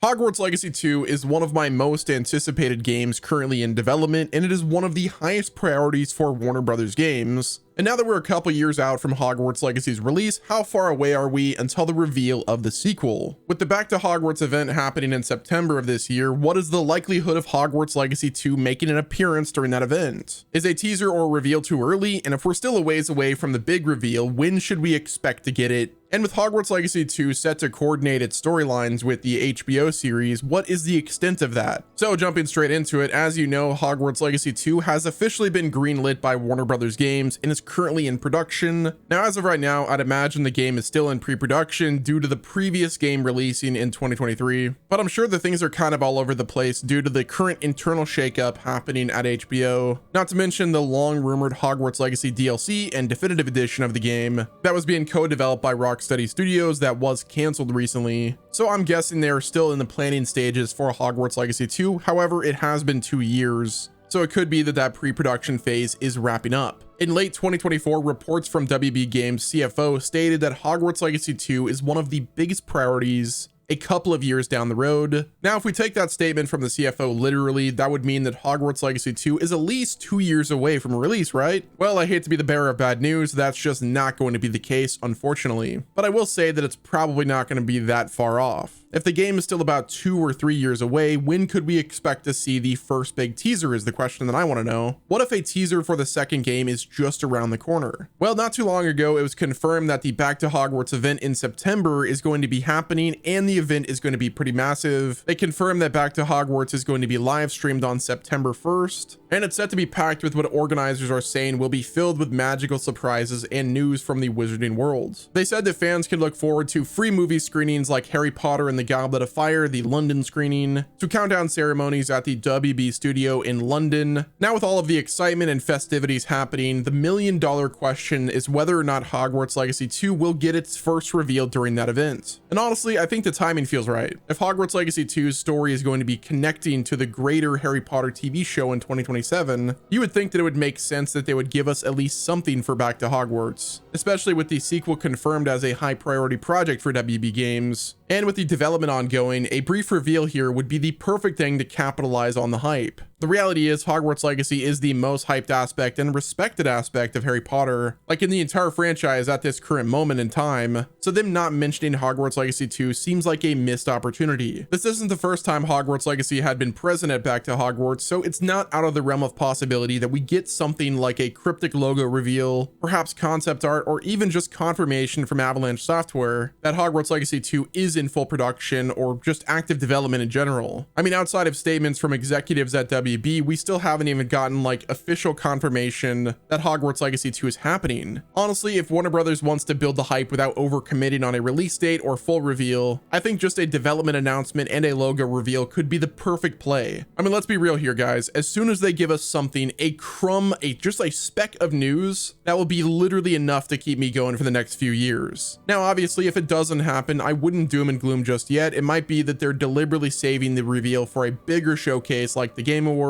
Hogwarts Legacy 2 is one of my most anticipated games currently in development, and it is one of the highest priorities for Warner Brothers games. And now that we're a couple years out from Hogwarts Legacy's release, how far away are we until the reveal of the sequel? With the Back to Hogwarts event happening in September of this year, what is the likelihood of Hogwarts Legacy 2 making an appearance during that event? Is a teaser or reveal too early? And if we're still a ways away from the big reveal, when should we expect to get it? And with Hogwarts Legacy 2 set to coordinate its storylines with the HBO series, what is the extent of that? So jumping straight into it, as you know, Hogwarts Legacy 2 has officially been greenlit by Warner Brothers Games and is currently in production. Now, as of right now, I'd imagine the game is still in pre-production due to the previous game releasing in 2023, but I'm sure the things are kind of all over the place due to the current internal shakeup happening at HBO, not to mention the long-rumored Hogwarts Legacy DLC and definitive edition of the game that was being co-developed by Rocksteady Studios that was canceled recently. So I'm guessing they're still in the planning stages for Hogwarts Legacy 2. However, it has been 2 years, so it could be that that pre-production phase is wrapping up. In late 2024, reports from WB Games CFO stated that Hogwarts Legacy 2 is one of the biggest priorities a couple of years down the road. Now, if we take that statement from the CFO literally, that would mean that Hogwarts Legacy 2 is at least 2 years away from release, right? Well, I hate to be the bearer of bad news, that's just not going to be the case, unfortunately. But I will say that it's probably not going to be that far off. If the game is still about 2 or 3 years away, when could we expect to see the first big teaser is the question that I want to know. What if a teaser for the second game is just around the corner? Well, not too long ago, it was confirmed that the Back to Hogwarts event in September is going to be happening, and the event is going to be pretty massive. They confirmed that Back to Hogwarts is going to be live streamed on September 1st, and it's set to be packed with what organizers are saying will be filled with magical surprises and news from the wizarding world. They said that fans can look forward to free movie screenings like Harry Potter and the Goblet of Fire, the London screening, to countdown ceremonies at the WB studio in London. Now, with all of the excitement and festivities happening, the million-dollar question is whether or not Hogwarts Legacy 2 will get its first reveal during that event. And honestly, I think the timing feels right. If Hogwarts Legacy 2's story is going to be connecting to the greater Harry Potter TV show in 2027, you would think that it would make sense that they would give us at least something for Back to Hogwarts, especially with the sequel confirmed as a high priority project for WB Games. And with the development ongoing, a brief reveal here would be the perfect thing to capitalize on the hype. The reality is Hogwarts Legacy is the most hyped aspect and respected aspect of Harry Potter, like in the entire franchise at this current moment in time, so them not mentioning Hogwarts Legacy 2 seems like a missed opportunity. This isn't the first time Hogwarts Legacy had been present at Back to Hogwarts, so it's not out of the realm of possibility that we get something like a cryptic logo reveal, perhaps concept art, or even just confirmation from Avalanche Software that Hogwarts Legacy 2 is in full production or just active development in general. I mean, outside of statements from executives at WB, we still haven't even gotten like official confirmation that Hogwarts Legacy 2 is happening. Honestly, if Warner Brothers wants to build the hype without overcommitting on a release date or full reveal, I think just a development announcement and a logo reveal could be the perfect play. I mean, let's be real here, guys. As soon as they give us something, a crumb, just a speck of news, that will be literally enough to keep me going for the next few years. Now, obviously, if it doesn't happen, I wouldn't doom and gloom just yet. It might be that they're deliberately saving the reveal for a bigger showcase like the Game Awards,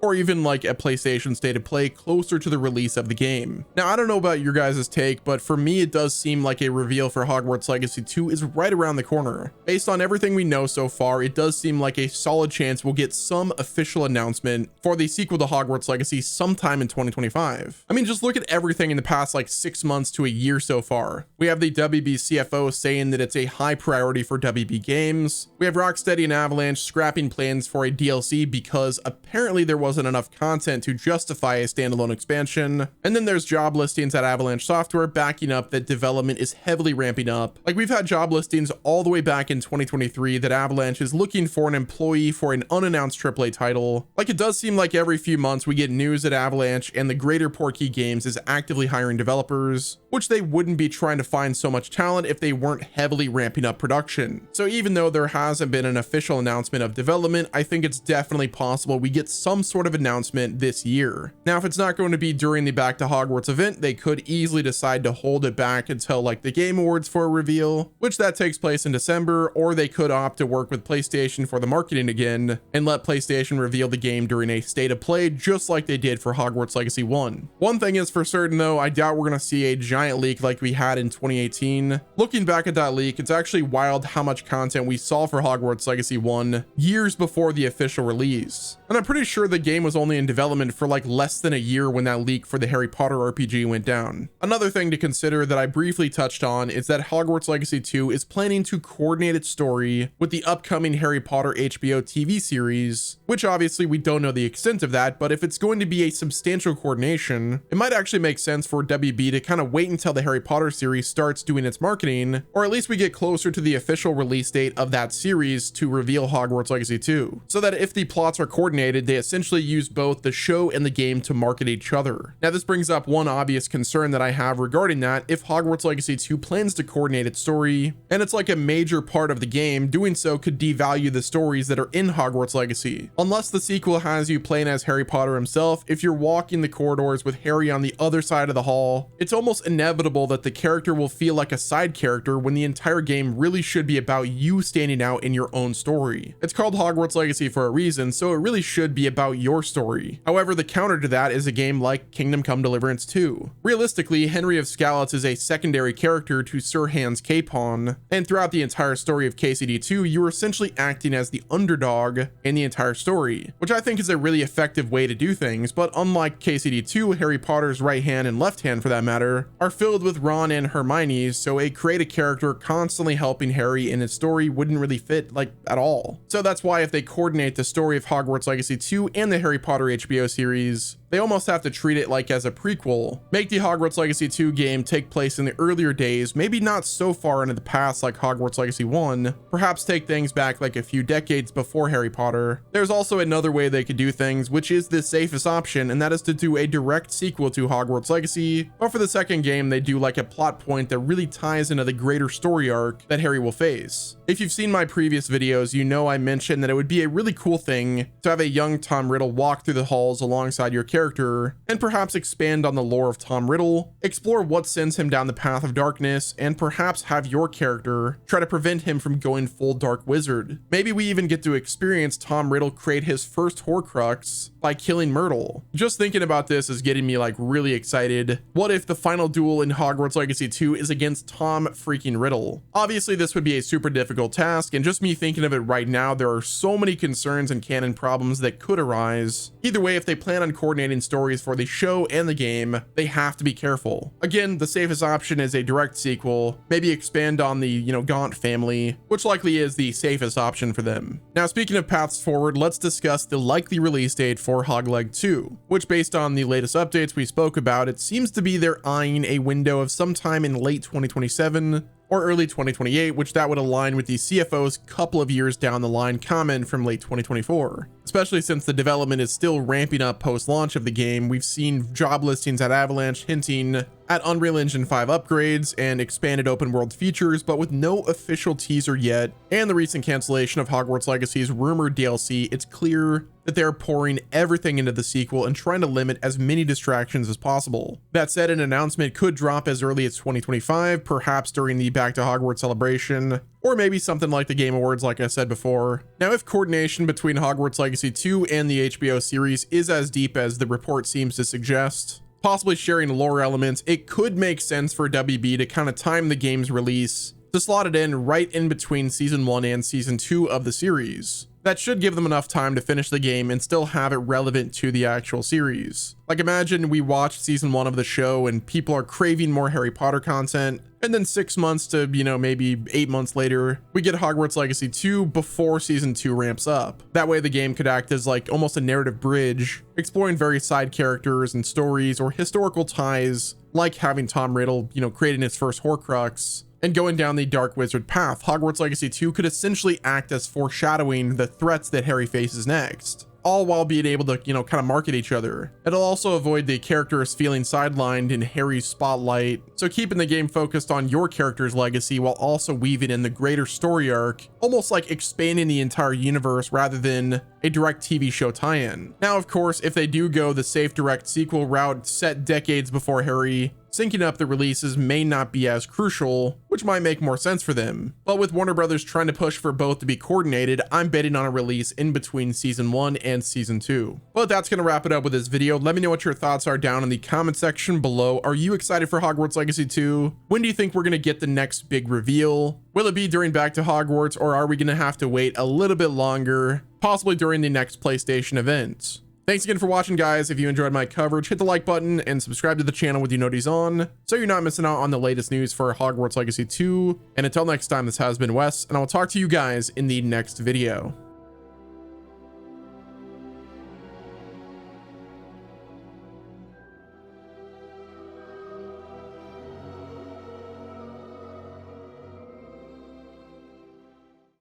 or even like a PlayStation State of Play closer to the release of the game. Now, I don't know about your guys' take, but for me, it does seem like a reveal for Hogwarts Legacy 2 is right around the corner. Based on everything we know so far, it does seem like a solid chance we'll get some official announcement for the sequel to Hogwarts Legacy sometime in 2025. I mean, just look at everything in the past like 6 months to a year so far. We have the WB CFO saying that it's a high priority for WB Games. We have Rocksteady and Avalanche scrapping plans for a DLC because apparently there wasn't enough content to justify a standalone expansion. And then there's job listings at Avalanche Software backing up that development is heavily ramping up. Like, we've had job listings all the way back in 2023 that Avalanche is looking for an employee for an unannounced AAA title. Like, it does seem like every few months we get news that Avalanche and the greater Portkey Games is actively hiring developers, which they wouldn't be trying to find so much talent if they weren't heavily ramping up production. So even though there hasn't been an official announcement of development, I think it's definitely possible we get some sort of announcement this year. Now, if it's not going to be during the Back to Hogwarts event, they could easily decide to hold it back until like the Game Awards for a reveal, which that takes place in December, or they could opt to work with PlayStation for the marketing again and let PlayStation reveal the game during a state of play, just like they did for Hogwarts Legacy 1. One thing is for certain though, I doubt we're going to see a giant leak like we had in 2018. Looking back at that leak, it's actually wild how much content we saw for Hogwarts Legacy 1 years before the official release. And I'm pretty sure the game was only in development for like less than a year when that leak for the Harry Potter RPG went down. Another thing to consider that I briefly touched on is that Hogwarts Legacy 2 is planning to coordinate its story with the upcoming Harry Potter HBO TV series, which obviously we don't know the extent of that, but if it's going to be a substantial coordination, it might actually make sense for WB to kind of wait until the Harry Potter series starts doing its marketing, or at least we get closer to the official release date of that series to reveal Hogwarts Legacy 2, so that if the plots are coordinated, they essentially use both the show and the game to market each other. Now, this brings up one obvious concern that I have regarding that. If Hogwarts Legacy 2 plans to coordinate its story, and it's like a major part of the game, doing so could devalue the stories that are in Hogwarts Legacy. Unless the sequel has you playing as Harry Potter himself, if you're walking the corridors with Harry on the other side of the hall, it's almost inevitable that the character will feel like a side character when the entire game really should be about you standing out in your own story. It's called Hogwarts Legacy for a reason, so it really should be about your story. However, the counter to that is a game like Kingdom Come Deliverance 2. Realistically, Henry of Skalitz is a secondary character to Sir Hans Capon, and throughout the entire story of KCD2, you are essentially acting as the underdog in the entire story, which I think is a really effective way to do things. But unlike KCD2, Harry Potter's right hand and left hand for that matter are filled with Ron and Hermione, so a creative character constantly helping Harry in his story wouldn't really fit like at all. So that's why if they coordinate the story of Hogwarts Legacy 2 and the Harry Potter HBO series, they almost have to treat it like as a prequel. Make the Hogwarts Legacy 2 game take place in the earlier days, maybe not so far into the past like Hogwarts Legacy 1, perhaps take things back like a few decades before Harry Potter. There's also another way they could do things, which is the safest option, and that is to do a direct sequel to Hogwarts Legacy, but for the second game they do like a plot point that really ties into the greater story arc that Harry will face. If you've seen my previous videos, you know I mentioned that it would be a really cool thing to have a young Tom Riddle walk through the halls alongside your character and perhaps expand on the lore of Tom Riddle, explore what sends him down the path of darkness, and perhaps have your character try to prevent him from going full dark wizard. Maybe we even get to experience Tom Riddle create his first Horcrux by killing Myrtle. Just thinking about this is getting me like really excited. What if the final duel in Hogwarts Legacy 2 is against Tom freaking Riddle? Obviously this would be a super difficult task, and just me thinking of it right now, there are so many concerns and canon problems that could arise. Either way, if they plan on coordinating stories for the show and the game, they have to be careful. Again, the safest option is a direct sequel, maybe expand on the, Gaunt family, which likely is the safest option for them. Now, speaking of paths forward, let's discuss the likely release date for Hogleg 2, which based on the latest updates we spoke about, it seems to be they're eyeing a window of sometime in late 2027 or early 2028, which that would align with the CFO's couple of years down the line comment from late 2024. Especially since the development is still ramping up post-launch of the game. We've seen job listings at Avalanche hinting at Unreal Engine 5 upgrades and expanded open world features, but with no official teaser yet, and the recent cancellation of Hogwarts Legacy's rumored DLC, it's clear that they're pouring everything into the sequel and trying to limit as many distractions as possible. That said, an announcement could drop as early as 2025, perhaps during the Back to Hogwarts celebration, or maybe something like the Game Awards like I said before. Now, if coordination between Hogwarts Legacy 2 and the HBO series is as deep as the report seems to suggest, possibly sharing lore elements, it could make sense for WB to kind of time the game's release to slot it in right in between Season 1 and Season 2 of the series. That should give them enough time to finish the game and still have it relevant to the actual series. Like, imagine we watched Season 1 of the show and people are craving more Harry Potter content, and then 6 months to, maybe 8 months later, we get Hogwarts Legacy 2 before Season 2 ramps up. That way the game could act as like almost a narrative bridge, exploring various side characters and stories or historical ties, like having Tom Riddle, creating his first Horcrux, and going down the Dark Wizard path. Hogwarts Legacy 2 could essentially act as foreshadowing the threats that Harry faces next. all while being able to, kind of market each other. It'll also avoid the characters feeling sidelined in Harry's spotlight, so keeping the game focused on your character's legacy while also weaving in the greater story arc, almost like expanding the entire universe rather than a direct TV show tie-in. Now, of course, if they do go the safe direct sequel route set decades before Harry, syncing up the releases may not be as crucial, which might make more sense for them. But with Warner Brothers trying to push for both to be coordinated, I'm betting on a release in between season 1 and season 2. But that's going to wrap it up with this video. Let me know what your thoughts are down in the comment section below. Are you excited for Hogwarts Legacy 2? When do you think we're going to get the next big reveal? Will it be during Back to Hogwarts, or are we going to have to wait a little bit longer, possibly during the next PlayStation event? Thanks again for watching, guys. If you enjoyed my coverage, hit the like button and subscribe to the channel with your noties on, so you're not missing out on the latest news for Hogwarts Legacy 2. And until next time, this has been Wes, and I'll talk to you guys in the next video.